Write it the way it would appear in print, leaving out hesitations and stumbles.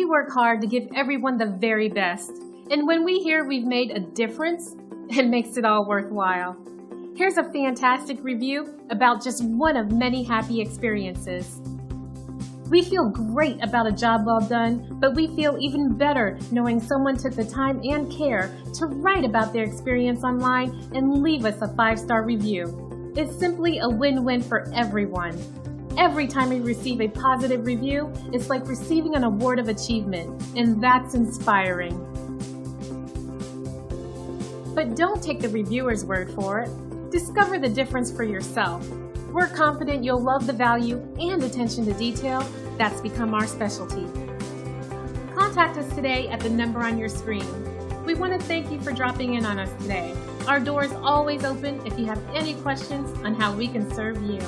We work hard to give everyone the very best, and when we hear we've made a difference, it makes it all worthwhile. Here's a fantastic review about just one of many happy experiences. We feel great about a job well done, but we feel even better knowing someone took the time and care to write about their experience online and leave us a 5-star review. It's simply a win-win for everyone. Every time we receive a positive review, it's like receiving an award of achievement, and that's inspiring. But don't take the reviewer's word for it. Discover the difference for yourself. We're confident you'll love the value and attention to detail that's become our specialty. Contact us today at the number on your screen. We want to thank you for dropping in on us today. Our door is always open if you have any questions on how we can serve you.